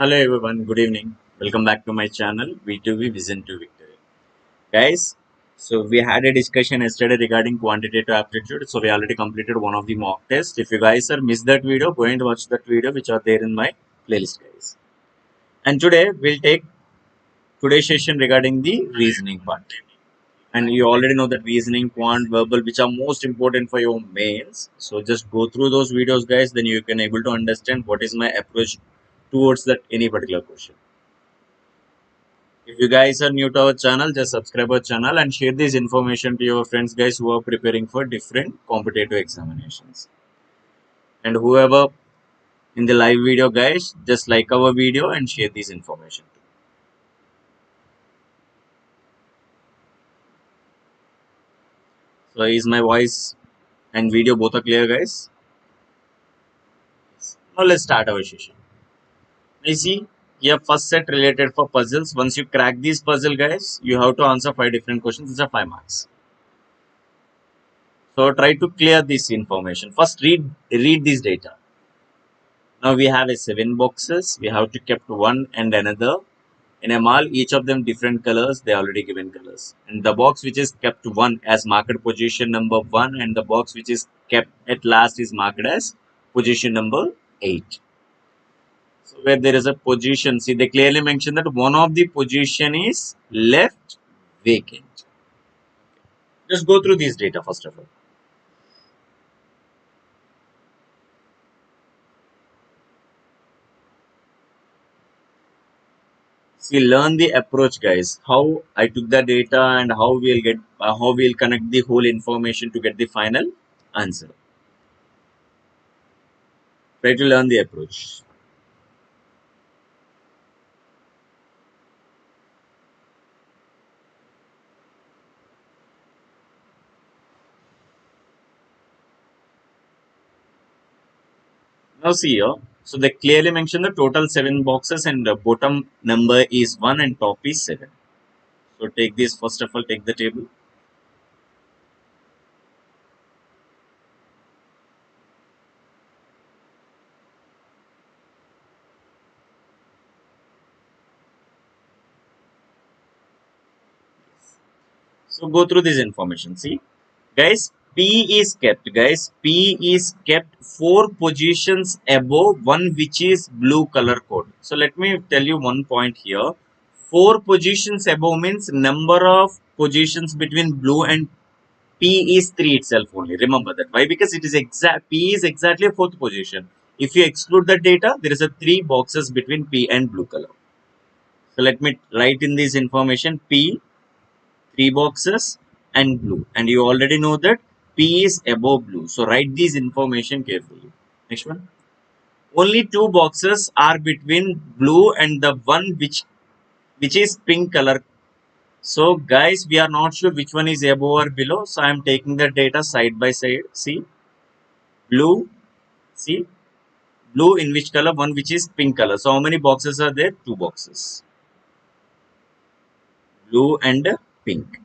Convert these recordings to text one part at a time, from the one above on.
Hello everyone, good evening. Welcome back to my channel V2V Vision to Victory. Guys, so we had a discussion yesterday regarding quantitative aptitude. So we already completed one of the mock tests. If you guys are missed that video, go and watch that video which are there in my playlist, guys. And today we'll take today's session regarding the reasoning part. And you already know that reasoning, quant, verbal, which are most important for your mains. So just go through those videos, guys. Then you can able to understand what is my approach towards that any particular question. If you guys are new to our channel, just subscribe our channel and share this information to your friends, guys, who are preparing for different competitive examinations. And whoever in the live video, guys, just like our video and share this information. So is my voice and video both are clear, guys? Now let's start our session. You see, here first set related for puzzles. Once you crack these puzzle, guys, you have to answer 5 different questions. These are 5 marks. So try to clear this information. First read this data. Now we have a 7 boxes. We have to kept one and another. In a mall, each of them different colors. They already given colors. And the box which is kept one as marked position number 1, and the box which is kept at last is marked as position number 8. So where there is a position, see they clearly mention that one of the position is left vacant. Just go through these data first of all. See, learn the approach, guys. How I took the data and how we'll connect the whole information to get the final answer. Try to learn the approach. Now see here. So they clearly mention the total 7 boxes and the bottom number is 1 and top is 7. So take this first of all. Take the table. So go through this information. See, guys, P is kept. Guys, P is kept 4 positions above one which is blue color code. So let me tell you one point here. 4 positions above means number of positions between blue and P is 3 itself only. Remember that. Why? Because it is exact. P is exactly a 4th position. If you exclude the data, there is a 3 boxes between P and blue color. So let me write in this information P 3 boxes and blue, and you already know that P is above blue, so write this information carefully. Next one, only 2 boxes are between blue and the one which is pink color. So guys, we are not sure which one is above or below, so I am taking the data side by side. See, blue, see, blue in which color? One which is pink color. So how many boxes are there? 2 boxes, blue and pink.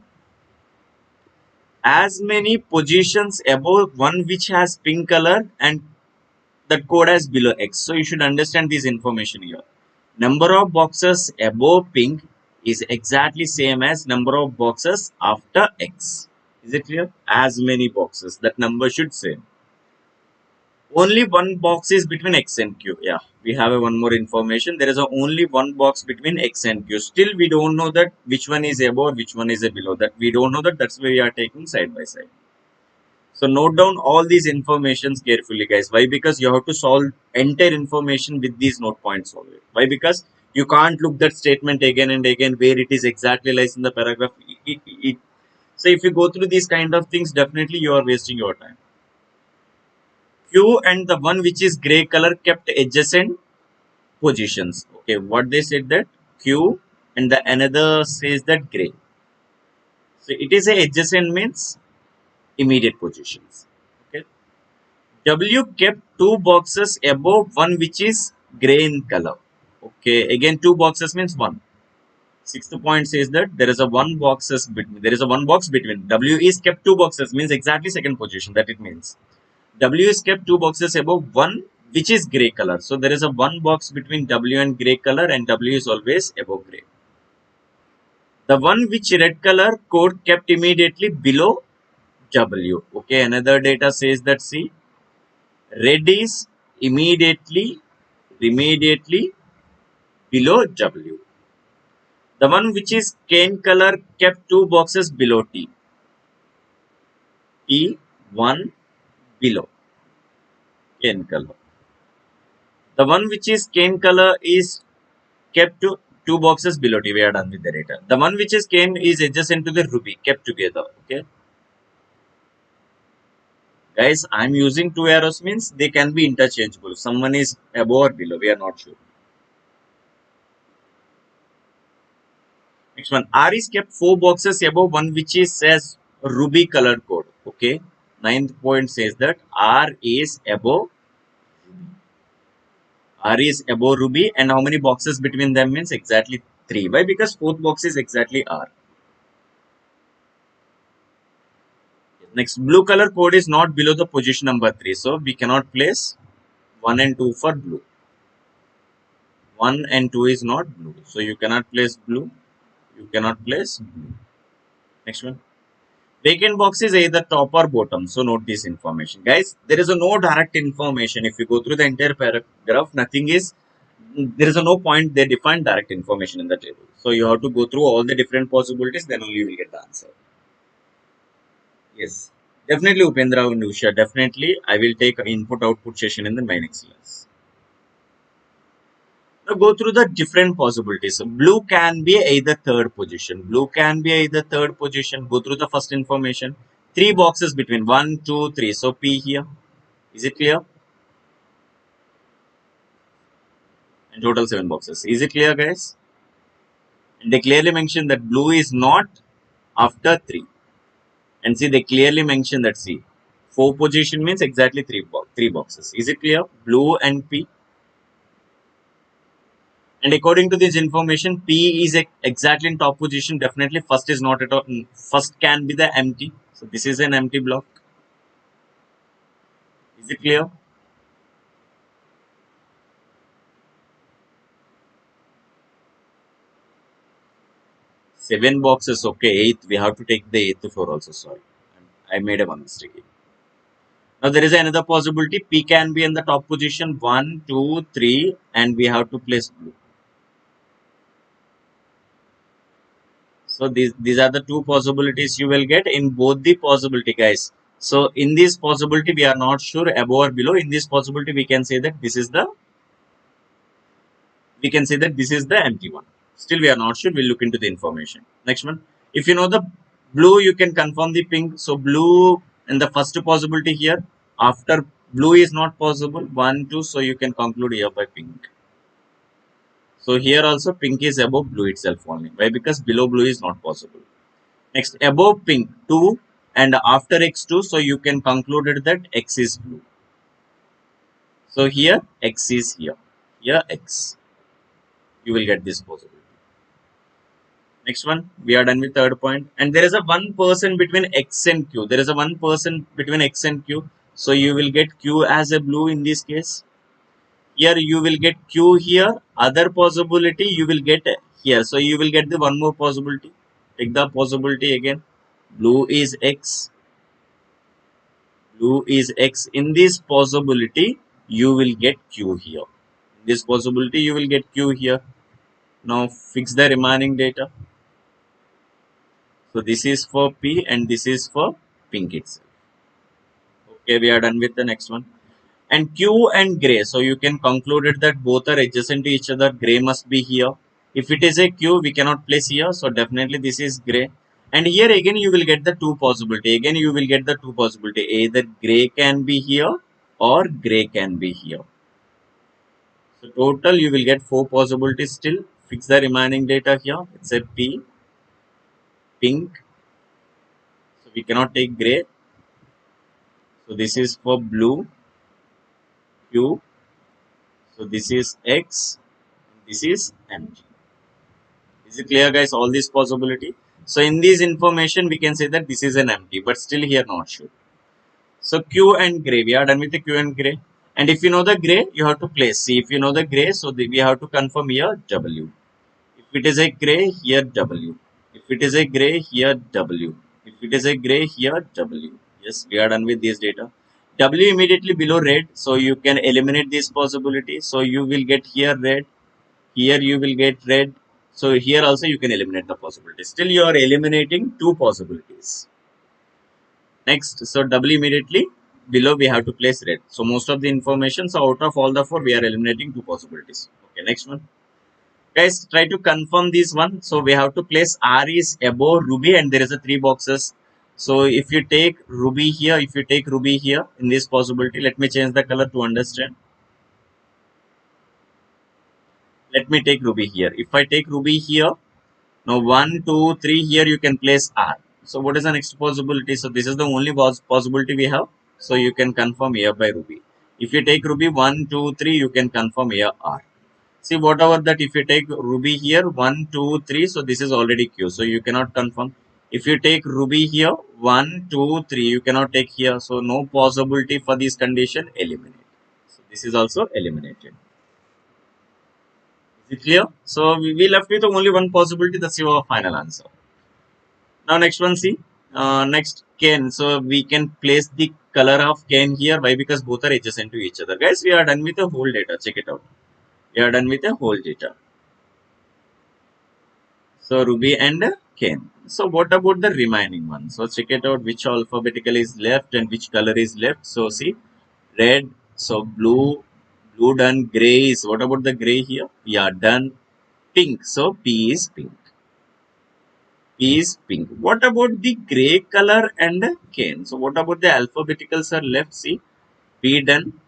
As many positions above one which has pink color and that code as below X. So you should understand this information here. Number of boxes above pink is exactly same as number of boxes after X. Is it clear? As many boxes. That number should say. Only one box is between X and Q. Yeah, we have a one more information. There is only one box between X and Q. Still, we don't know that which one is above, which one is below. That we don't know that. That's why we are taking side by side. So note down all these informations carefully, guys. Why? Because you have to solve entire information with these note points only. Why? Because you can't look that statement again and again where it is exactly lies in the paragraph. So if you go through these kind of things, definitely you are wasting your time. Q and the one which is gray color kept adjacent positions. Okay, what they said that Q and the another says that gray. So it is a adjacent means immediate positions. Okay. W kept 2 boxes above one which is gray in color. Okay, again 2 boxes means 1. Sixth point says that there is a one box between. W is kept 2 boxes means exactly second position, that it means. W is kept 2 boxes above one which is gray color. So there is a one box between W and gray color, and W is always above gray. The one which red color code kept immediately below W. Okay, another data says that see, red is immediately below W. The one which is cane color kept two boxes below T. T1 below cane color. The one which is cane color is kept to two boxes below T. We are done with the data. The one which is cane is adjacent to the ruby, kept together. Okay, guys, I'm using two arrows means they can be interchangeable. Someone is above or below. We are not sure. Next one, R is kept four boxes above one which is says ruby color code. Okay, ninth point says that R is above ruby, and how many boxes between them means exactly three. Why? Because fourth box is exactly R. Next, blue color code is not below the position number 3. So we cannot place 1 and 2 for blue. 1 and 2 is not blue. So you cannot place blue. You cannot place blue. Next one. Vacant box is either top or bottom. So note this information. Guys, there is a no direct information. If you go through the entire paragraph, there is a no point they define direct information in the table. So you have to go through all the different possibilities, then only you will get the answer. Yes. Definitely Upendra and Usha. Definitely I will take input output session in the main class. Now go through the different possibilities. Blue can be either third position. Blue can be either third position. Go through the first information. Three boxes between 1, 2, 3. So P here. Is it clear? And total 7 boxes. Is it clear, guys? And they clearly mention that blue is not after 3. And see, they clearly mention that see, 4 position means exactly 3 boxes. Is it clear? Blue and P. And according to this information, P is exactly in top position. Definitely first is not at all. First can be the empty. So this is an empty block. Is it clear? Seven boxes. Okay, eighth. We have to take the eighth floor also. Sorry, I made a one mistake. Now there is another possibility. P can be in the top position. 1, 2, 3, and we have to place blue. So these are the two possibilities you will get in both the possibility, guys. So in this possibility, we are not sure above or below. In this possibility, we can say that this is the empty one. Still, we are not sure. We'll look into the information. Next one. If you know the blue, you can confirm the pink. So blue in the first possibility here. After blue is not possible. 1, 2. So you can conclude here by pink. So here also pink is above blue itself only. Why? Because below blue is not possible. Next, above pink 2 and after x2. So you can conclude that x is blue. So here x is here. Here x. You will get this possibility. Next one, we are done with third point. And there is a one person between x and q. There is a one person between x and q. So you will get q as a blue in this case. Here you will get q here. Other possibility you will get here. So you will get the one more possibility. Take the possibility again. Blue is x. Blue is x. In this possibility, you will get q here. In this possibility, you will get q here. Now fix the remaining data. So this is for P and this is for pink itself. Okay, we are done with the next one. And Q and gray. So you can conclude it that both are adjacent to each other. Gray must be here. If it is a Q, we cannot place here. So definitely this is gray. And here again you will get the two possibility. Again you will get the two possibility. Either gray can be here or gray can be here. So total you will get 4 possibilities still. Fix the remaining data here. It's a P, pink. So we cannot take gray. So this is for blue, Q. So this is X. This is MG. Is it clear, guys? All these possibility. So in this information, we can say that this is an empty, but still here not sure. So Q and gray. We are done with the Q and gray. And if you know the gray, you have to place. See, if you know the gray, so we have to confirm here W. If it is a gray, here W. If it is a gray, here W. If it is a gray, here W. Yes, we are done with this data. W immediately below red, so you can eliminate this possibility. So you will get here red, here you will get red. So here also you can eliminate the possibility. Still you are eliminating two possibilities. Next, so W immediately below we have to place red. So most of the information, so out of all the four, we are eliminating two possibilities. Okay, next one. Guys, try to confirm this one. So we have to place R is above Ruby and there is a three boxes. So if you take Ruby here, if you take Ruby here in this possibility, let me change the color to understand. Let me take Ruby here. If I take Ruby here, now 1, 2, 3 here you can place R. So what is the next possibility? So this is the only possibility we have. So you can confirm here by Ruby. If you take Ruby 1, 2, 3, you can confirm here R. See whatever that if you take Ruby here 1, 2, 3, so this is already Q. So you cannot confirm. If you take Ruby here 1, 2, 3, you cannot take here. So no possibility for this condition, eliminate. So this is also eliminated. Is it clear? So we left with only one possibility. That's your final answer. Now next one, see. Next cane. So we can place the color of cane here. Why? Because both are adjacent to each other. Guys, we are done with the whole data. Check it out. We are done with the whole data. So Ruby and cane. So what about the remaining one? So check it out. Which alphabetical is left and which color is left. So see, red. So blue done. Gray is. What about the gray here? Yeah, done. Pink. So P is pink. Is pink. What about the gray color and the cane? So what about the alphabeticals are left? See, P done,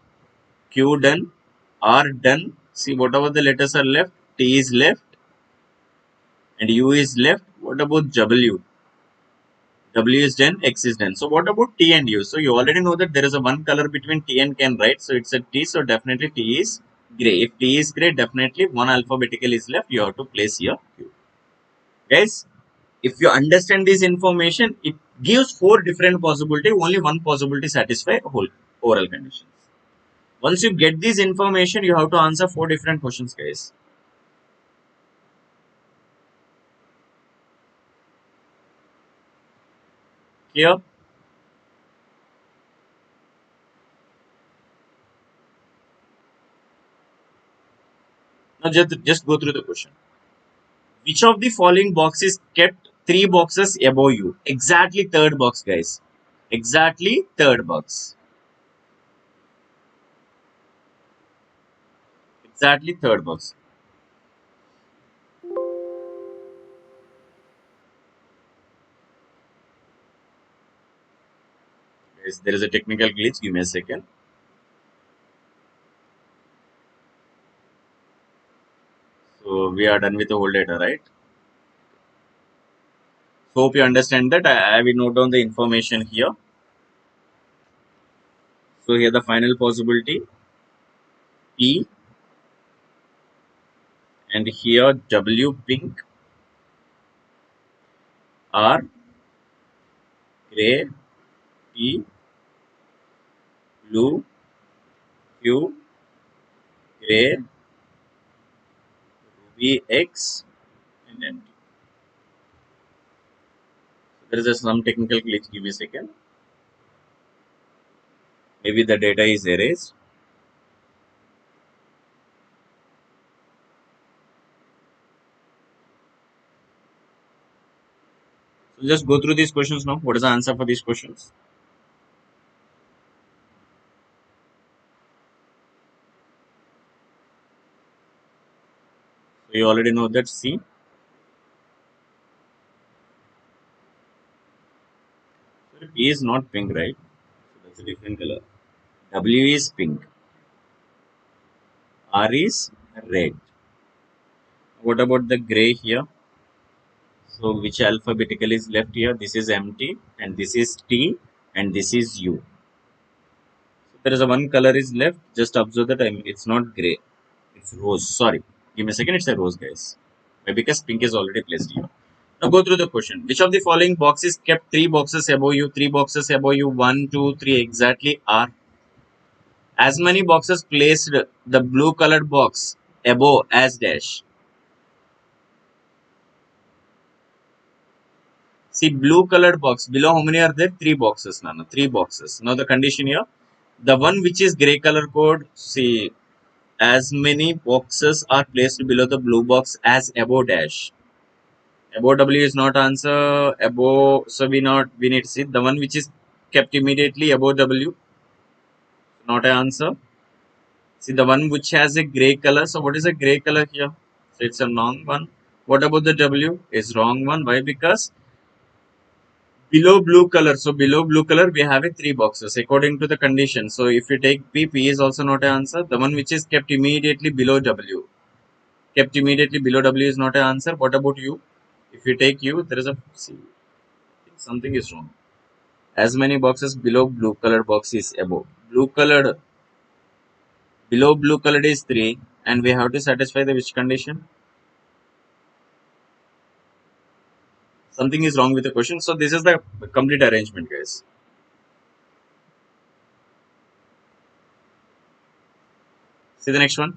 Q done, R done. See, whatever the letters are left, T is left and U is left. What about W? W is done, X is done. So what about T and U? So you already know that there is a one color between T and cane, right? So it's a T. So definitely T is gray. If T is gray, definitely one alphabetical is left. You have to place here Q. Guys, if you understand this information, it gives four different possibility. Only one possibility satisfy whole oral conditions. Once you get this information, you have to answer four different questions, guys. Clear? Now just go through the question. Which of the following boxes kept three boxes above you? Exactly third box, guys. Exactly third box. Exactly third box. Guys, there is a technical glitch. Give me a second. So we are done with the whole data, right? So hope you understand that. I will note down the information here. So here the final possibility P and here W pink, R gray, P blue, Q gray, V X and empty. So there is some technical glitch. Give me a second. Maybe the data is erased. So just go through these questions now. What is the answer for these questions? So you already know that C. So P is not pink, right? So that's a different color. W is pink. R is red. What about the gray here? So which alphabetical is left here? This is empty and this is T and this is U. So there is a one color is left. Just observe that it's not gray. It's rose. Sorry. Give me a second. It's a rose, guys. Why? Because pink is already placed here. Now go through the question. Which of the following boxes kept three boxes above you? Three boxes above you. One, two, three. Exactly are As many boxes placed the blue colored box above as dash. See, blue colored box below, how many are there? Three boxes, Nana. Three boxes. Now the condition here, the one which is gray color code, see, as many boxes are placed below the blue box as above dash. Above W is not answer. Above, so we need to see the one which is kept immediately above W, not an answer. See the one which has a gray color. So what is a gray color here? So it's a wrong one. What about the W? Is wrong one. Why? Because below blue color. So below blue color we have a three boxes according to the condition. So if you take P, P is also not an answer. The one which is kept immediately below W. Kept immediately below W is not an answer. What about U? If you take U, there is a C. Something is wrong. As many boxes below blue colored box is above. Blue colored below blue colored is 3 and we have to satisfy the which condition? Something is wrong with the question. So this is the complete arrangement, guys. See the next one.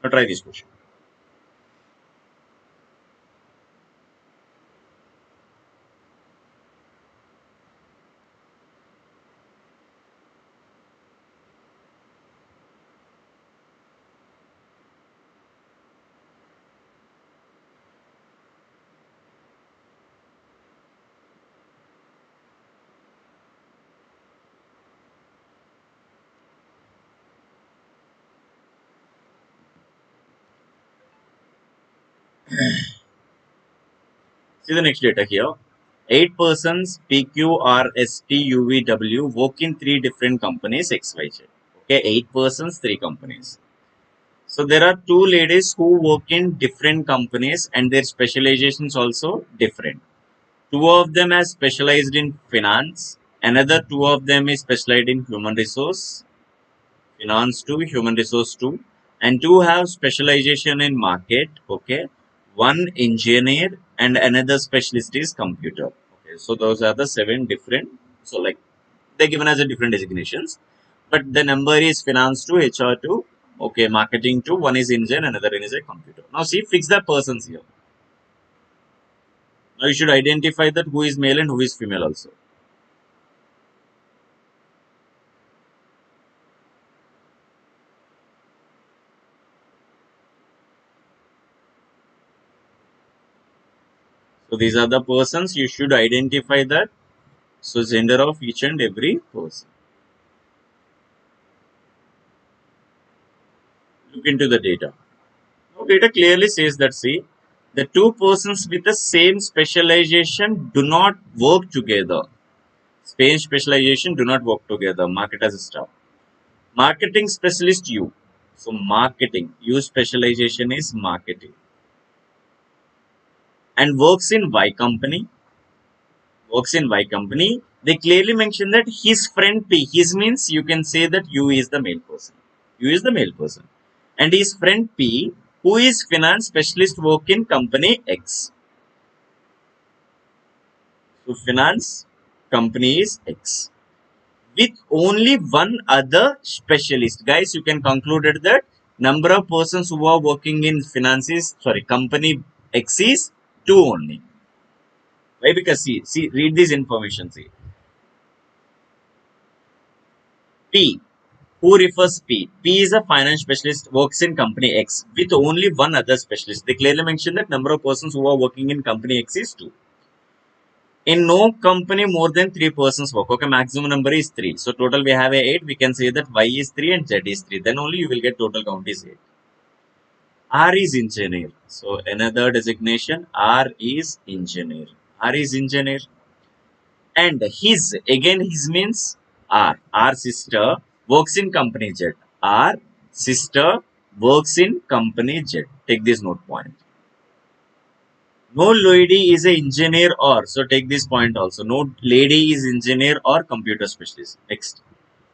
Now try this question. See the next data here. 8 persons PQRSTUVW work in 3 different companies XYZ. Okay, 8 persons, 3 companies. So there are 2 ladies who work in different companies and their specializations also different. 2 of them are specialized in finance. Another 2 of them is specialized in human resource. Finance 2, human resource 2. And 2 have specialization in market. Okay. One engineer and another specialist is computer. Okay. So those are the 7 different. So like they're given as a different designations. But the number is finance 2, HR 2. Okay. Marketing 2. One is engineer, another one is a computer. Now see, fix the persons here. Now you should identify that who is male and who is female also. So these are the persons. You should identify that. So gender of each and every person. Look into the data. Now data clearly says that see, the two persons with the same specialization do not work together. Same specialization do not work together. Market as a staff. Marketing specialist you. So marketing, you specialization is marketing. And works in Y company. Works in Y company. They clearly mention that his friend P. His means you can say that you is the male person. You is the male person. And his friend P, who is finance specialist, work in company X. So finance company is X. With only one other specialist. Guys, you can conclude that number of persons who are working in finance is, sorry, company X is 2 only. Why? Because see, read this information. See, P. Who refers P? P is a finance specialist, works in company X with only one other specialist. They clearly mention that number of persons who are working in company X is 2. In no company more than 3 persons work. Okay, maximum number is 3. So total we have a 8. We can say that Y is 3 and Z is 3. Then only you will get total count is 8. R is engineer. So another designation, R is engineer. R is engineer. And his, again his means R. R sister works in company Z. R sister works in company Z. Take this note point. No lady is an engineer or, so take this point also. No lady is engineer or computer specialist. Next.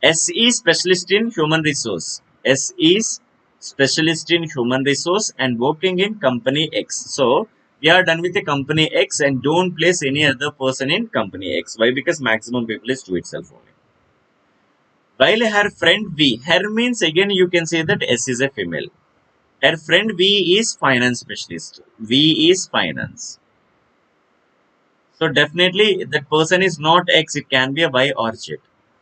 S is specialist in human resource. S is specialist in human resource and working in company X. So we are done with the company X and don't place any other person in company X. Why? Because maximum people is 2 itself only. While her friend V, her means again you can say that S is a female. Her friend V is finance specialist. V is finance. So definitely that person is not X, it can be a Y or Z.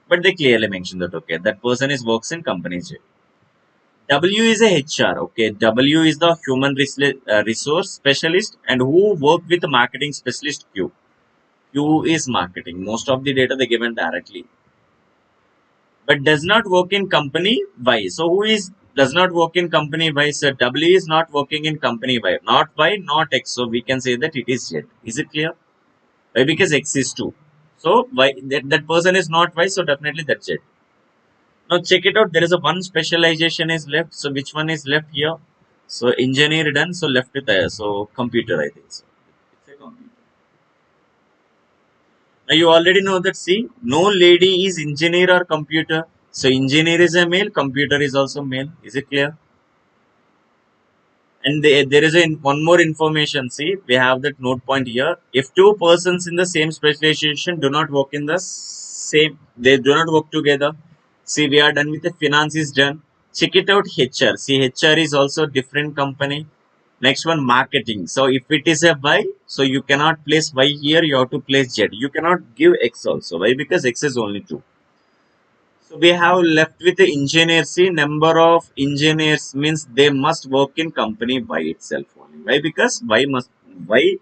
But they clearly mention that okay, that person is works in company Z. W is a HR, okay. W is the human resource specialist and who work with the marketing specialist Q. Q is marketing. Most of the data they given directly. But does not work in company Y. So who is does not work in company Y? So W is not working in company Y. Not Y, not X. So we can say that it is Z. Is it clear? Why? Because X is 2. So Y that person is not Y, so definitely that's it. Now check it out. There is a one specialization is left. So which one is left here? So engineer done. So left with so computer I think so. It's a computer. Now you already know that see no lady is engineer or computer. So engineer is a male. Computer is also male. Is it clear? And there is one more information. See, we have that note point here. If two persons in the same specialization do not work in the same, they do not work together. See, we are done with the finance is done. Check it out HR. See, HR is also different company. Next one, marketing. So if it is a Y, so you cannot place Y here. You have to place Z. You cannot give X also. Why? Because X is only 2. So we have left with the engineers. See, number of engineers means they must work in company by itself only. Why? Because why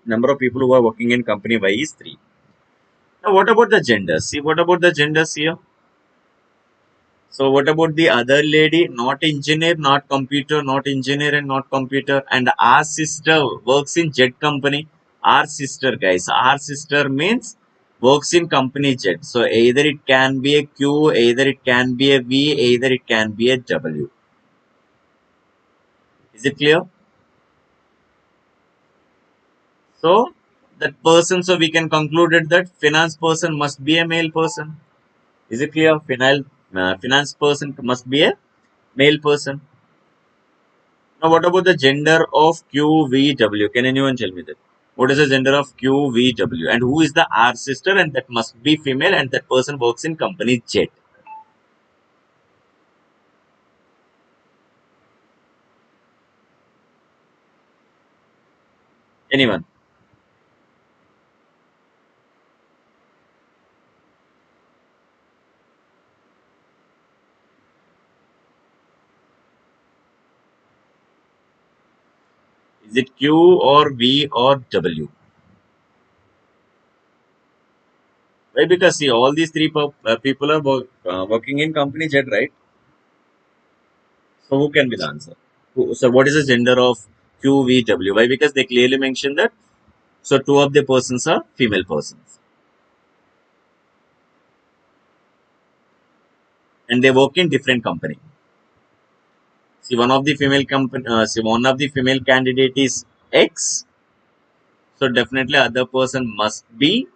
number of people who are working in company Y is 3. Now what about the genders? See, what about the genders here? So what about the other lady? Not engineer, not computer, not engineer and not computer. And our sister works in jet company. Our sister guys. Our sister means works in company jet. So either it can be a Q, either it can be a V, either it can be a W. Is it clear? So that person, so we can conclude it that finance person must be a male person. Is it clear? Finance person must be a male person. Now, what about the gender of QVW? Can anyone tell me that? What is the gender of QVW? And who is the R sister? And that must be female, and that person works in company Jet. Anyone? Is it Q or V or W? Why? Because see, all these three people are working in company Jet, right? So, who can be the answer? So, what is the gender of QVW? Why? Because they clearly mentioned that. So, two of the persons are female persons, and they work in different company. See, one of the female candidate is X. So definitely other person must be,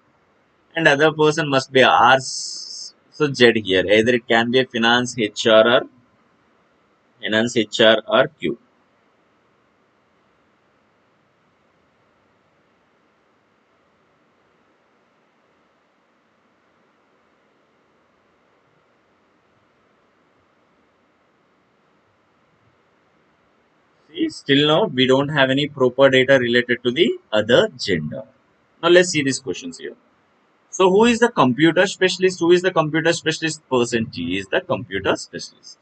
and other person must be R. So Z here. Either it can be a finance HR or Q. See, still now we don't have any proper data related to the other gender. Now let's see these questions here. So who is the computer specialist? Who is the computer specialist person? T is the computer specialist.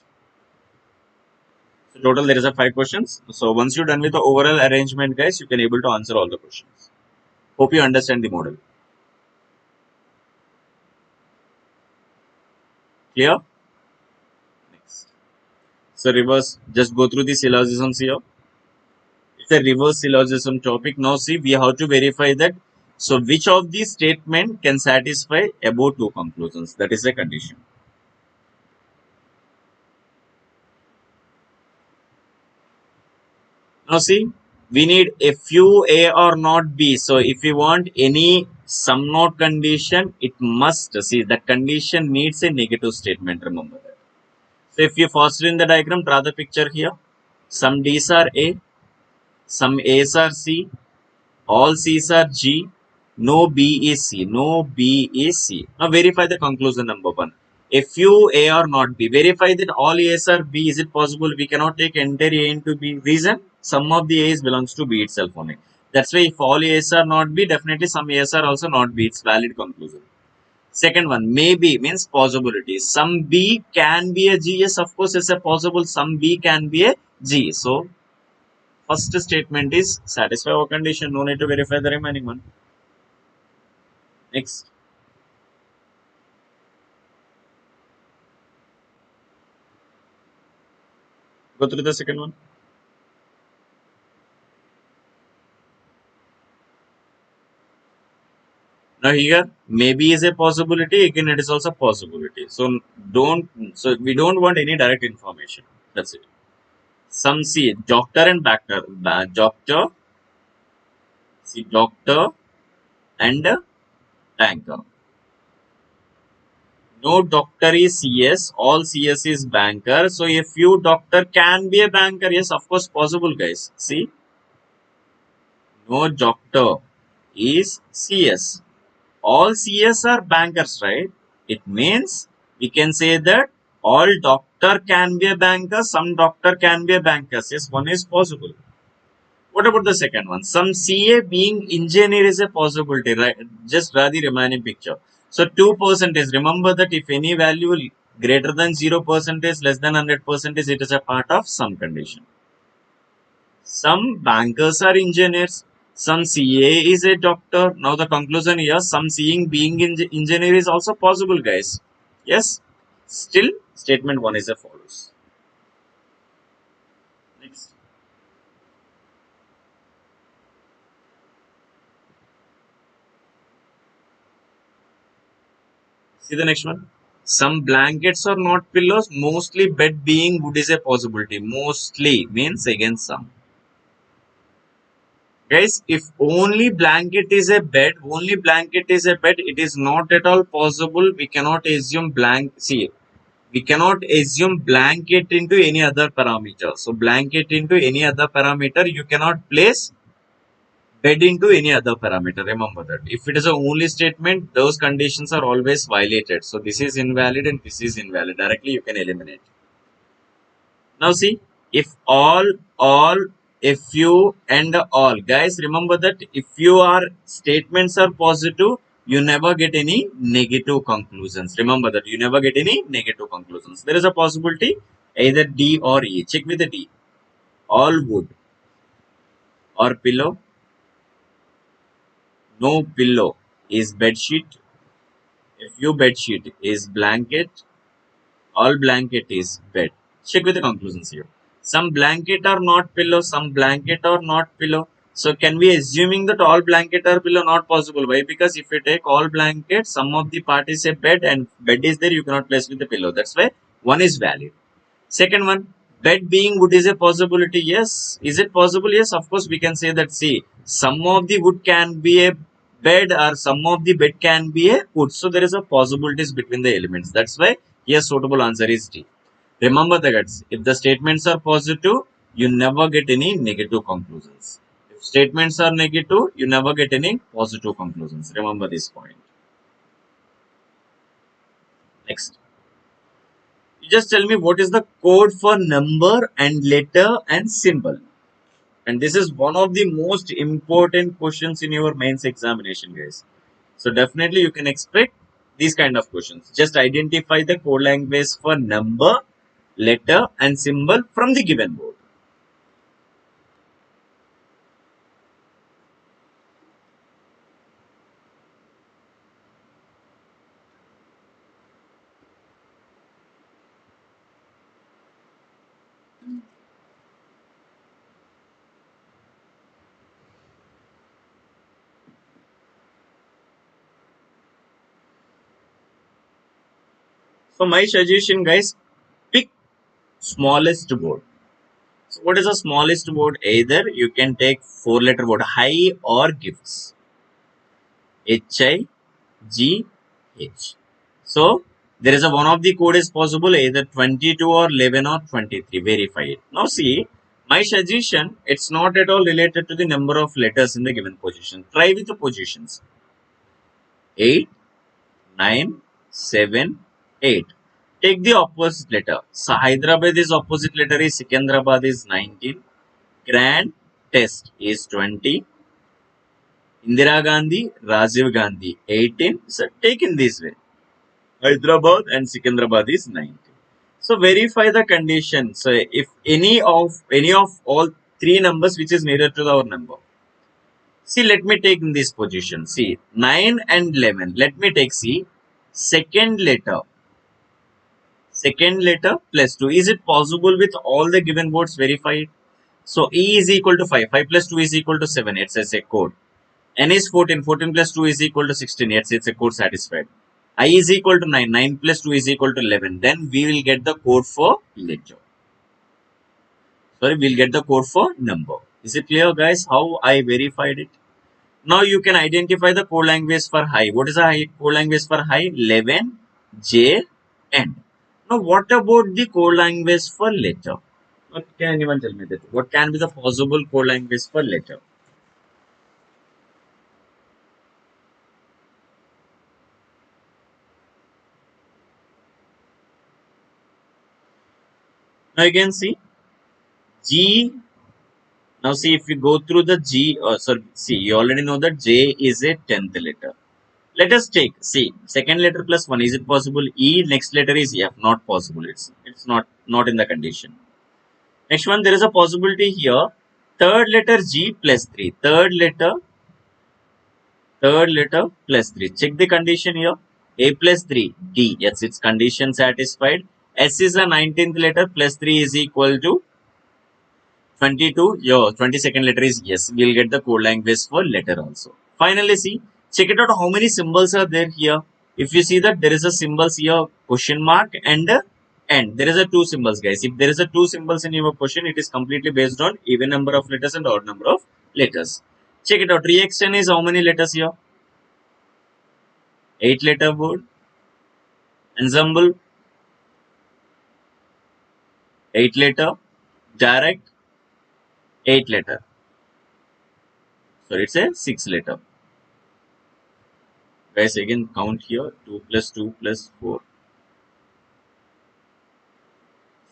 So total there is a 5 questions. So once you're done with the overall arrangement, guys, you can able to answer all the questions. Hope you understand the model. Clear? Next. So reverse, just go through the syllogisms here. It's a reverse syllogism topic. Now see, we have to verify that. So which of these statement can satisfy above two conclusions? That is a condition. Now see, we need a few A or not B. So if we want any some not condition, it must see the condition needs a negative statement. Remember that. So if you faster in the diagram, draw the picture here. Some D's are A, some A's are C, all C's are G, no B is C, no B is C. Now verify the conclusion number one. A few A or not B. Verify that all A's are B. Is it possible we cannot take entire A into B? Reason? Some of the A's belongs to B itself only. That's why if all A's are not B, definitely some A's are also not B. It's valid conclusion. Second one, maybe means possibility. Some B can be a G. Yes, of course, it's a possible. Some B can be a G. So first statement is satisfy our condition. No need to verify the remaining one. Next, go through the second one. Now here, maybe is a possibility. Again, it is also possibility. So don't. So we don't want any direct information. That's it. Some see doctor and doctor, doctor, see doctor and banker. No doctor is CS. All CS is banker. So a few doctor can be a banker. Yes, of course, possible, guys. See, no doctor is CS. All CS are bankers, right? It means we can say that all doctor can be a banker, some doctor can be a banker. Yes, one is possible. What about the second one? Some CA being engineer is a possibility, right? Just draw the remaining picture. So 2% is, remember that if any value greater than 0% is less than 100%, it is a part of some condition. Some bankers are engineers. Some CA is a doctor. Now the conclusion here, some seeing being engineer is also possible, guys. Yes. Still, statement 1 is as follows. Next. See the next one. Some blankets are not pillows. Mostly bed being wood is a possibility. Mostly means again some. Guys, if only blanket is a bed, it is not at all possible. We cannot assume see, we cannot assume blanket into any other parameter. So blanket into any other parameter, you cannot place bed into any other parameter. Remember that. If it is a only statement, those conditions are always violated. So this is invalid and this is invalid. Directly you can eliminate. Now see, if all, if few and all. Guys, remember that if your statements are positive, you never get any negative conclusions. Remember that you never get any negative conclusions. There is a possibility either D or E. Check with the D. All wood or pillow. No pillow is bed sheet. A few bed sheet is blanket. All blanket is bed. Check with the conclusions here. Some blanket are not pillow, some blanket are not pillow. So can we assuming that all blanket are pillow? Not possible. Why? Because if you take all blanket, some of the part is a bed and bed is there, you cannot place with the pillow. That's why one is valid. Second one, bed being wood is a possibility. Yes. Is it possible? Yes. Of course, we can say that. See, some of the wood can be a bed or some of the bed can be a wood. So there is a possibilities between the elements. That's why yes, suitable answer is D. Remember the guys. If the statements are positive, you never get any negative conclusions. If statements are negative, you never get any positive conclusions. Remember this point. Next. You just tell me what is the code for number and letter and symbol. And this is one of the most important questions in your mains examination, guys. So definitely you can expect these kind of questions. Just identify the code language for number, letter and symbol from the given board. So my suggestion, guys, pick smallest board. So what is the smallest board? Either you can take 4-letter board, high or gifts. HIGH. So there is a one of the code is possible either 22 or 11 or 23. Verify it. Now see, my suggestion, it's not at all related to the number of letters in the given position. Try with the positions 8, 9, 7, 8. Take the opposite letter. So Hyderabad is opposite letter is Sikandrabad is 19. Grand Test is 20. Indira Gandhi, Rajiv Gandhi 18. So take in this way. Hyderabad and Sikandrabad is 90. So verify the condition. So if any of all three numbers which is nearer to our number. See, let me take in this position. See, 9 and 11. Let me take see second letter. Second letter plus 2. Is it possible with all the given words verified? So E is equal to 5. 5 plus 2 is equal to 7. It says a code. N is 14. 14 plus 2 is equal to 16. Yes, it's a code satisfied. I is equal to 9. 9 plus 2 is equal to 11. Then we will get the code for letter. Sorry, we'll get the code for number. Is it clear, guys, how I verified it? Now you can identify the code language for high. What is the code language for high? 11, J, N. Now what about the code language for letter? What can anyone tell me that? What can be the possible code language for letter? Now you can see G. Now see if we go through the G, sorry, see you already know that J is a 10th letter. Let us take C. Second letter plus 1. Is it possible? E. Next letter is F. Not possible. It's not in the condition. Next one, there is a possibility here. Third letter G plus 3. Third letter plus 3. Check the condition here. A plus 3. D. Yes, it's condition satisfied. S is a 19th letter plus 3 is equal to 22. Your 22nd letter is yes. We'll get the code language for letter also. Finally, see, check it out how many symbols are there here. If you see that there is a symbols here, question mark and and. There is a two symbols, guys. If there is a two symbols in your question, it is completely based on even number of letters and odd number of letters. Check it out. Reaction is how many letters here? 8-letter word. Ensemble, 8-letter. Direct, 8-letter. So it's a 6-letter. Guys, again count here 2 plus 2 plus 4.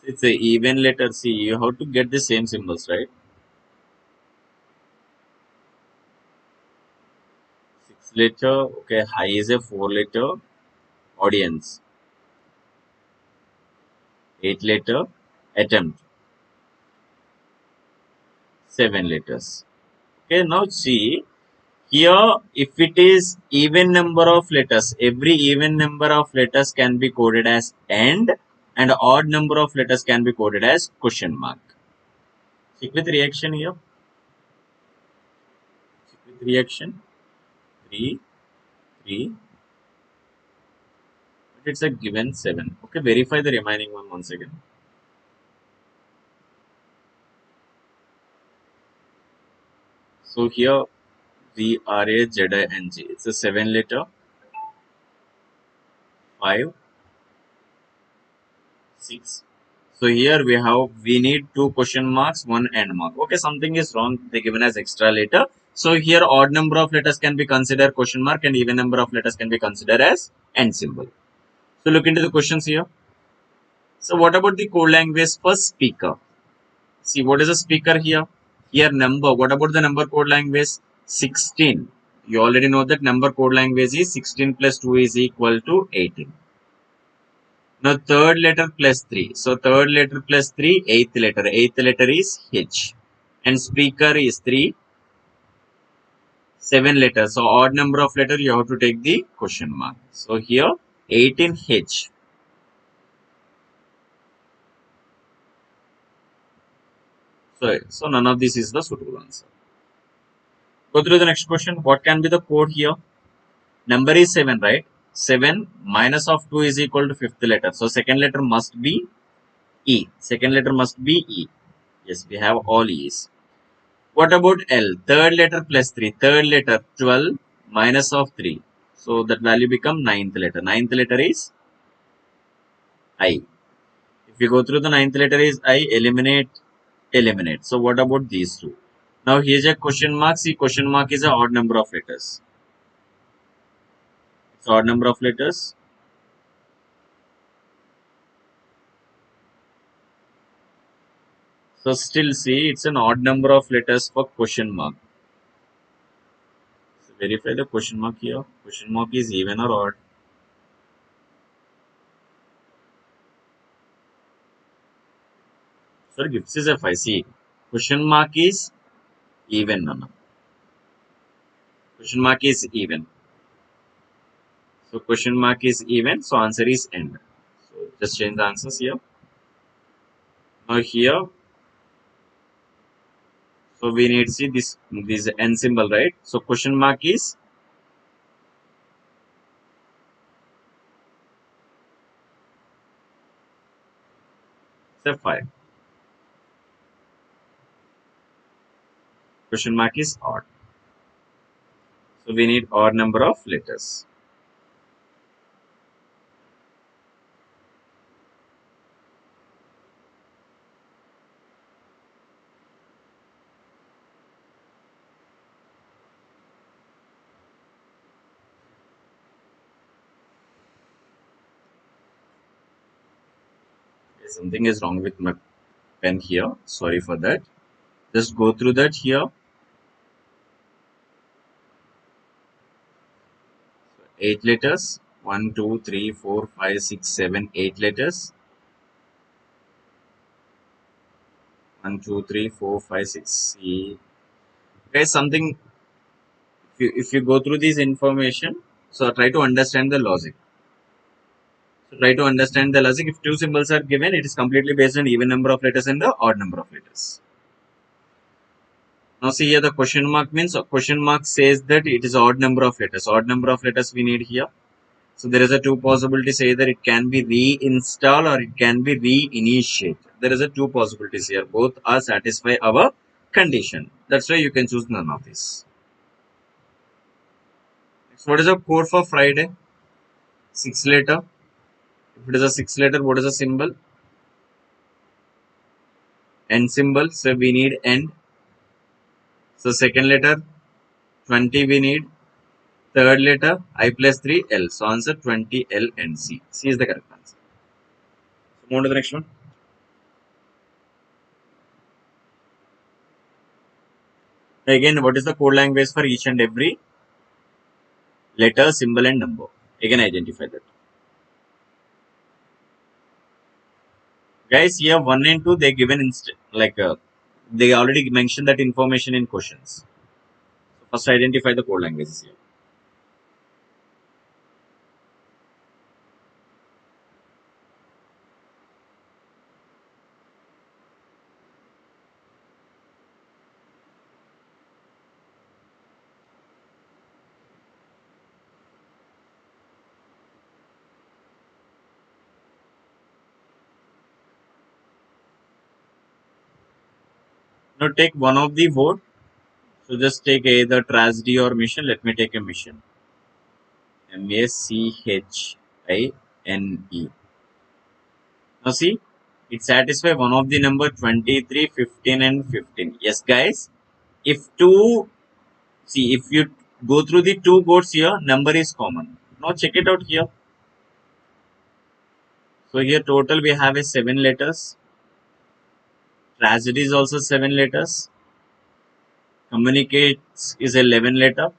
It's a even letter. See, you have to get the same symbols, right? 6-letter. Okay, high is a 4-letter. Audience. 8-letter. Attempt. 7 letters. Okay, now see here if it is even number of letters, every even number of letters can be coded as and odd number of letters can be coded as question mark. Check with reaction here. Check with reaction. 3, 3. But it's a given 7. Okay, verify the remaining one once again. So here VRAZING. It's a 7-letter. 5, 6. So here we need two question marks, one end mark. Okay, something is wrong. They given as extra letter. So here odd number of letters can be considered question mark and even number of letters can be considered as end symbol. So look into the questions here. So what about the code language for speaker? See what is a speaker here? Here number. What about the number code language? 16. You already know that number code language is 16 plus 2 is equal to 18. Now third letter plus 3. So third letter plus 3, eighth letter. Eighth letter is H. And speaker is 3, 7 letters. So odd number of letter you have to take the question mark. So here 18H. So none of this is the suitable answer. Go through the next question. What can be the code here? Number is 7, right? 7 minus of 2 is equal to fifth letter. So second letter must be E. Second letter must be E. Yes, we have all E's. What about L? Third letter plus 3. Third letter 12 minus of 3. So that value become ninth letter. Ninth letter is I. If you go through the ninth letter is I, eliminate, eliminate. So what about these two? Now here's a question mark. See, question mark is a odd number of letters. It's odd number of letters. So still see, it's an odd number of letters for question mark. So verify the question mark here. Question mark is even or odd. So gives us a 5. See, question mark is even. No, no. Question mark is even. So question mark is even. So answer is end. So just change the answers here. Now here, so we need to see this n symbol, right? So question mark is say 5. Question mark is odd. So we need odd number of letters. Okay, something is wrong with my pen here. Sorry for that. Just go through that here. 8 letters. 1, 2, 3, 4, 5, 6, 7, 8 letters. 1, 2, 3, 4, 5, 6. See, guys, something. If you go through this information, so try to understand the logic. So try to understand the logic. If two symbols are given, it is completely based on even number of letters and the odd number of letters. Now see here the question mark means question mark says that it is odd number of letters. Odd number of letters we need here. So there is a two possibilities, either it can be reinstall or it can be reinitiate. There is a two possibilities here. Both are satisfy our condition. That's why you can choose none of these. Next, what is the code for Friday? 6 letter. If it is a 6 letter, what is the symbol? N symbol. So we need N. So second letter 20 we need. Third letter I plus 3 L. So answer 20 L and C. C is the correct answer. So move on to the next one. Again, what is the code language for each and every letter, symbol, and number? Again, identify that. Guys, here 1 and 2 they given they already mentioned that information in questions. So first identify the code languages here. Now take one of the word. So just take either tragedy or mission. Let me take a mission. MACHINE. Now see, it satisfies one of the number 23, 15 and 15. Yes guys, if two, see if you go through the two boards here, number is common. Now check it out here. So here total we have a 7 letters. Tragedy is also 7 letters. Communicates is 11 letter.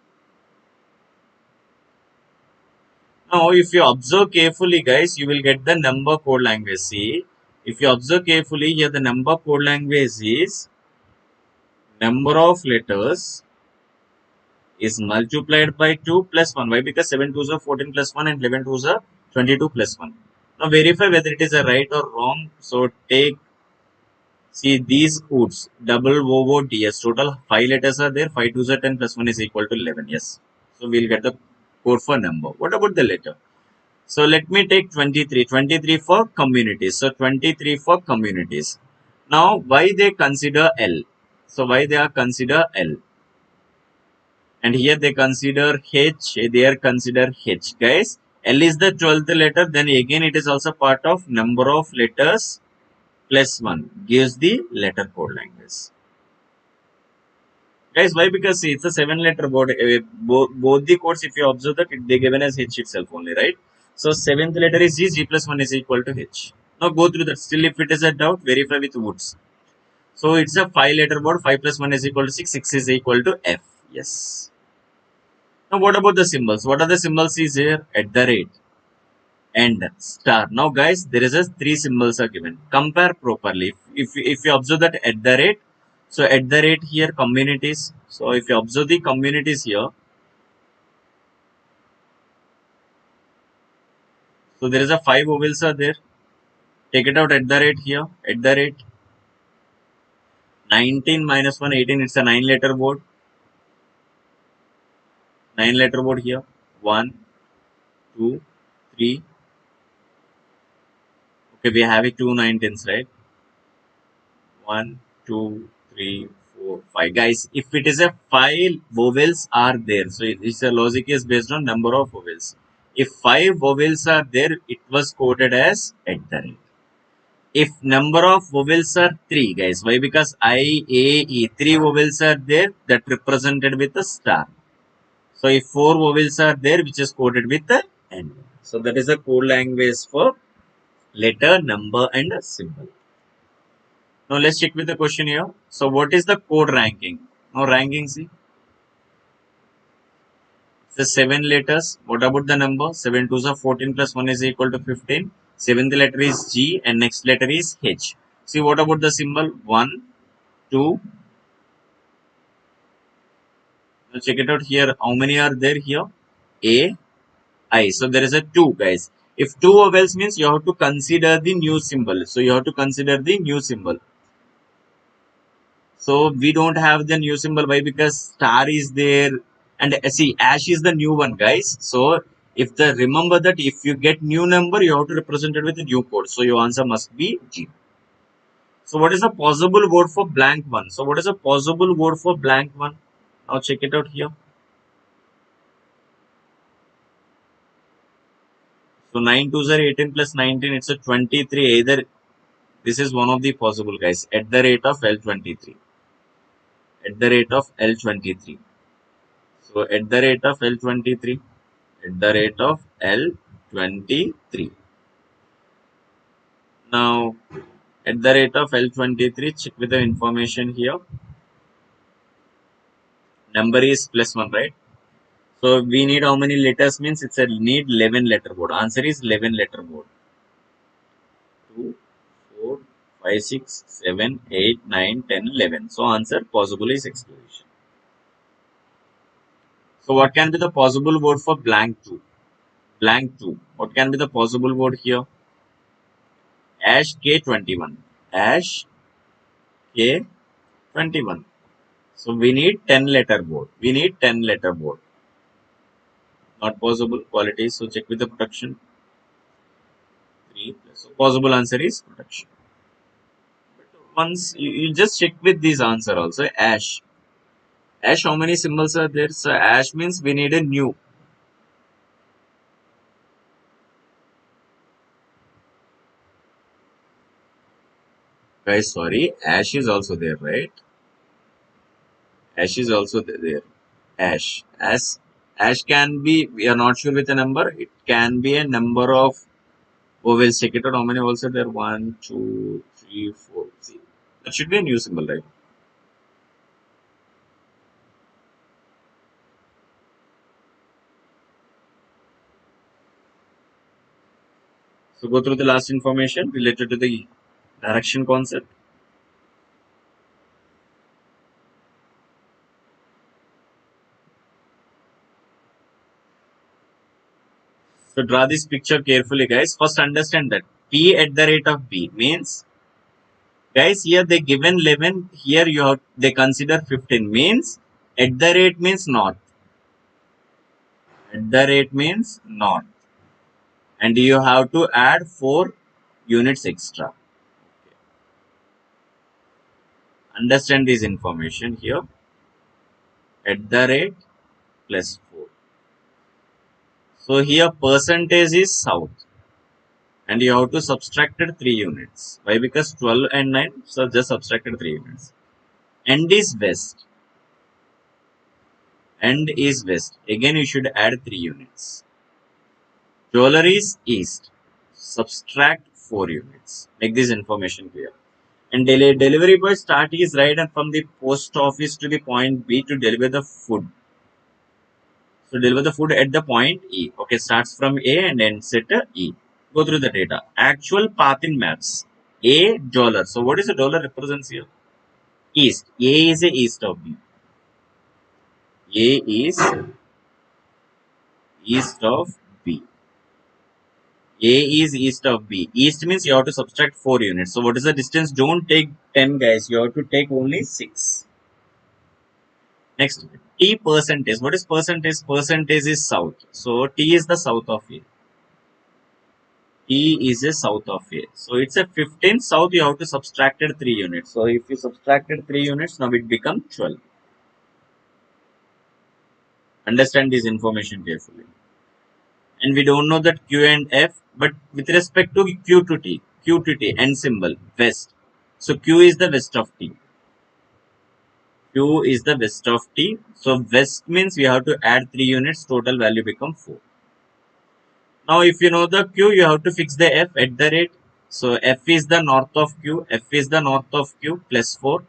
Now if you observe carefully guys, you will get the number code language. See, if you observe carefully here, the number code language is number of letters is multiplied by 2 plus 1. Why? Because 7 2s are 14 plus 1 and 11 2s are 22 plus 1. Now verify whether it is a right or wrong. So take, see these woods, double OODS, total 5 letters are there, 5 2s are 10 plus 1 is equal to 11. Yes. So we'll get the code for number. What about the letter? So let me take 23. 23 for communities. So 23 for communities. Now why they consider L? So why they are consider L? And here they consider H. They are consider H. Guys, L is the 12th letter. Then again it is also part of number of letters plus 1 gives the letter code language. Guys, why? Because see, it's a 7 letter board. Both the codes, if you observe that, they given as H itself only, right? So seventh letter is G, G plus 1 is equal to H. Now go through that. Still, if it is a doubt, verify with Woods. So it's a 5 letter board. 5 plus 1 is equal to 6. 6 is equal to F. Yes. Now what about the symbols? What are the symbols is here? At the rate and star. Now guys, there is a 3 symbols are given. Compare properly. If you observe that at the rate, so at the rate here communities. So if you observe the communities here, so there is a 5 vowels are there. Take it out at the rate here. At the rate 19 minus 1 18. It's a 9 letter word. 9 letter word here. 1, 2, 3. Okay, we have it 2 19s, right? 1, 2, 3, 4, 5. Guys, if it is a 5 vowels are there, so it's a logic is based on number of vowels. If 5 vowels are there, it was quoted as at the rate. If number of vowels are 3, guys, why? Because I, A, E, 3 vowels are there that represented with a star. So if 4 vowels are there, which is quoted with the N. So that is a code language for letter, number, and a symbol. Now let's check with the question here. So what is the code ranking? Now ranking, see, it's the 7 letters. What about the number? 7 twos are 14 plus 1 is equal to 15. Seventh letter is G and next letter is H. See, what about the symbol? 1, 2. Now check it out here. How many are there here? A, I. So there is a 2, guys. If 2 vowels means you have to consider the new symbol. So you have to consider the new symbol. So we don't have the new symbol. Why? Because star is there, and see, ash is the new one, guys. So if the remember that if you get new number, you have to represent it with a new code. So your answer must be G. So what is a possible word for blank one? So what is a possible word for blank one? Now check it out here. So 9 twos are 18 plus 19. It's a 23. Either this is one of the possible, guys. At the rate of L23. At the rate of L23. So at the rate of L23. At the rate of L23. Now, at the rate of L23, check with the information here. Number is plus 1, right? So, we need how many letters means it's a need 11 letter board. Answer is 11 letter board. 2, 4, 5, 6, 7, 8, 9, 10, 11. So, answer possible is exploration. So, what can be the possible word for blank 2? Blank 2. What can be the possible word here? Ash K21. Ash K21. So we need 10 letter board. We need 10 letter board. Not possible quality. So check with the production. 3 plus. So possible answer is production. But once you just check with this answer also. Ash. Ash, how many symbols are there? So ash means we need a new. Guys, sorry. Ash is also there, right? Ash is also there. Ash. Ash can be, we are not sure with a number. It can be a number of. Oh, we'll check it out. How many also there? 1, 2, 3, 4. See, that should be a new symbol, right? So go through the last information related to the direction concept. So draw this picture carefully, guys. First understand that P at the rate of B means, guys, here they given 11. Here you have they consider 15 means at the rate means north. At the rate means north. and you have to add 4 units extra. Understand this information here. At the rate plus 4. So here percentage is south, and you have to subtracted 3 units. Why? Because 12 and 9, so just subtracted 3 units. And is west. And is west. Again you should add 3 units. Jewelry is east. Subtract 4 units. Make this information clear. And delivery boy start his ride and from the post office to the point B to deliver the food. So deliver the food at the point E. Okay, starts from A and ends at E. Go through the data. Actual path in maps. A dollar. So what is the dollar represents here? East. A is a east of B. A is east of B. A is east of B. East means you have to subtract 4 units. So what is the distance? Don't take 10 guys. You have to take only 6. Next, T percentage. What is percentage? Percentage is south. So T is the south of A. T is a south of A. So it's a 15 south. You have to subtracted 3 units. So if you subtracted 3 units, now it becomes 12. Understand this information carefully. And we don't know that Q and F, but with respect to Q to T, N symbol, west. So Q is the west of T. Q is the west of T. So west means we have to add 3 units. Total value become 4. Now if you know the Q, you have to fix the F at the rate. So F is the north of Q. F is the north of Q plus 4.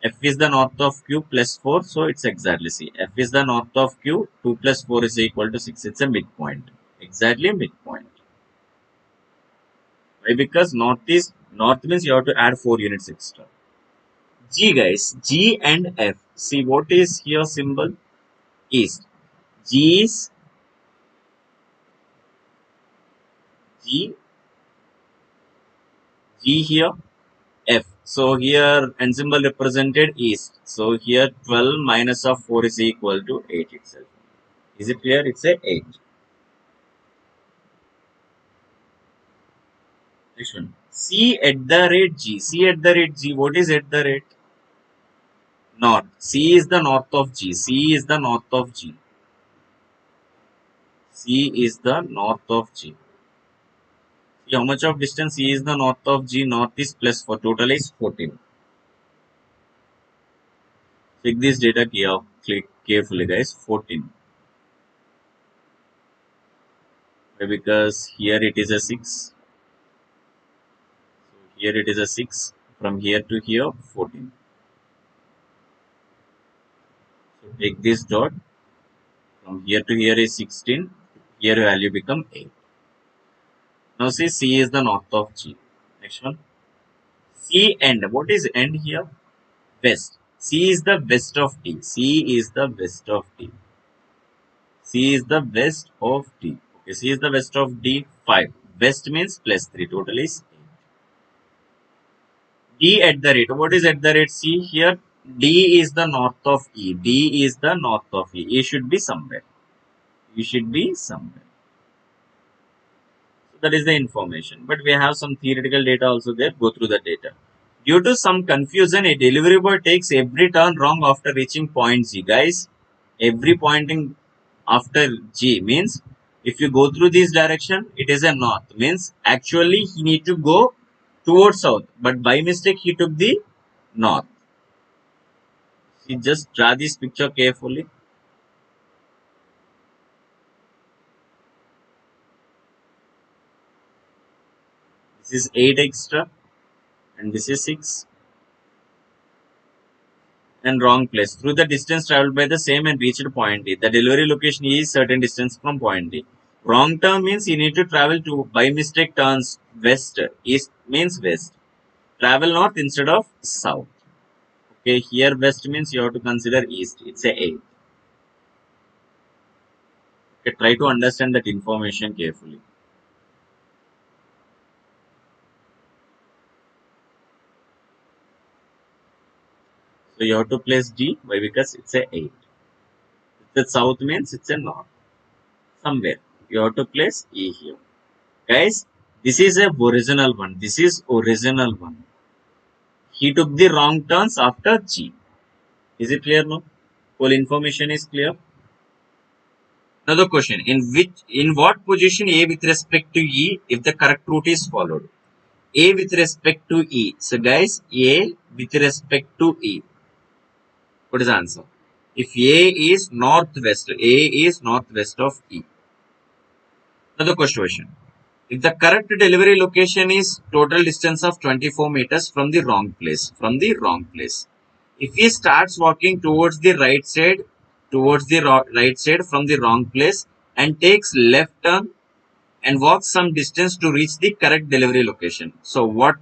F is the north of Q plus 4. So it's exactly see. F is the north of Q. 2 plus 4 is equal to 6. It's a midpoint. Exactly midpoint. Why? Because north means you have to add 4 units extra. G guys. G and F. See what is here symbol? East. G is G. G here. F. So here N symbol represented east. So here 12 minus of 4 is equal to 8 itself. Is it clear? It's a 8. Next one. C at the rate G. C at the rate G. What is at the rate? North. C is the north of G. C is the north of G. C is the north of G. See how much of distance C is the north of G? North is plus 4. Total is 14. Check this data carefully guys. 14. Why? Because here it is a 6. Here it is a 6. From here to here 14. So take this dot. From here to here is 16. Here value become 8. Now see C is the north of G. Next one. C end. What is end here? West. C is the west of T. C is the west of T. C is the west of D. Okay, C is the west of D. 5. West means plus 3. Total is 8. D at the rate. What is at the rate? C here. D is the north of E. D is the north of E. E should be somewhere. E should be somewhere. So that is the information. But we have some theoretical data also there. Go through the data. Due to some confusion, a delivery boy takes every turn wrong after reaching point G. Guys, every pointing after G means if you go through this direction, it is a north. Means actually he need to go towards south. But by mistake, he took the north. See, just draw this picture carefully. This is 8 extra and this is 6. And wrong place. Through the distance traveled by the same and reached point D. The delivery location is certain distance from point D. Wrong turn means you need to travel to by mistake turns west. East means west. Travel north instead of south. Okay, here west means you have to consider east. It's a 8. Okay, try to understand that information carefully. So you have to place D. Why? Because it's a 8. The south means it's a north. Somewhere. You have to place E here. Guys, this is a original one. This is original one. He took the wrong turns after G. Is it clear now? Whole information is clear. Another question. In what position A with respect to E if the correct route is followed? A with respect to E. So guys, A with respect to E. What is the answer? If A is northwest, A is northwest of E. Another question. If the correct delivery location is total distance of 24 meters from the wrong place. If he starts walking towards the right side from the wrong place and takes left turn and walks some distance to reach the correct delivery location. So what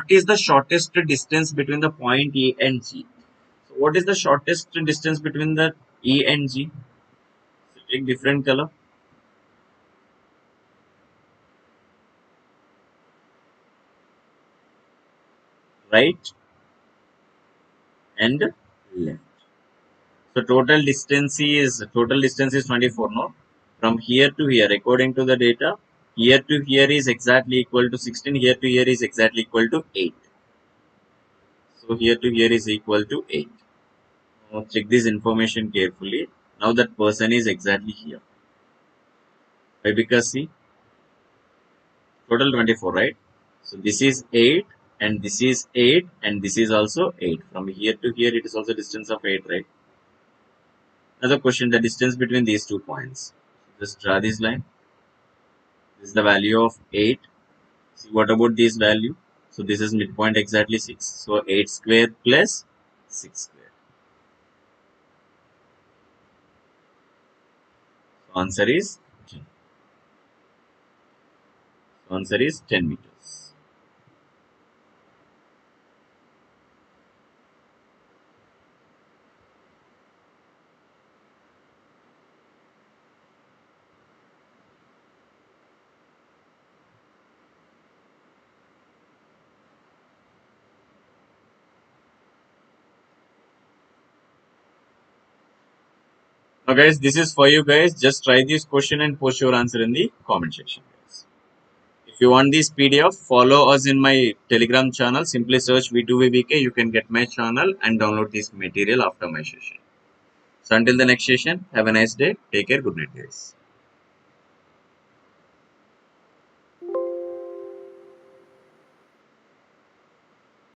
is the shortest distance between the point E and G? So what is the shortest distance between the E and G? So take different color, right and left. So total distance is 24, no? From here to here, according to the data, here to here is exactly equal to 16. Here to here is exactly equal to 8. So here to here is equal to 8. Now check this information carefully. Now that person is exactly here. Why? Because see, total 24, right? So this is 8 and this is 8 and this is also 8. From here to here, it is also distance of 8, right? Another question, the distance between these 2 points. Just draw this line. This is the value of 8. See, what about this value? So this is midpoint exactly 6. So 8 square plus 6 square. So answer is 10. So answer is 10 meters. Now guys, this is for you guys. Just try this question and post your answer in the comment section, guys. If you want this PDF, follow us in my Telegram channel. Simply search V2VBK. You can get my channel and download this material after my session. So until the next session, have a nice day. Take care. Good night, guys.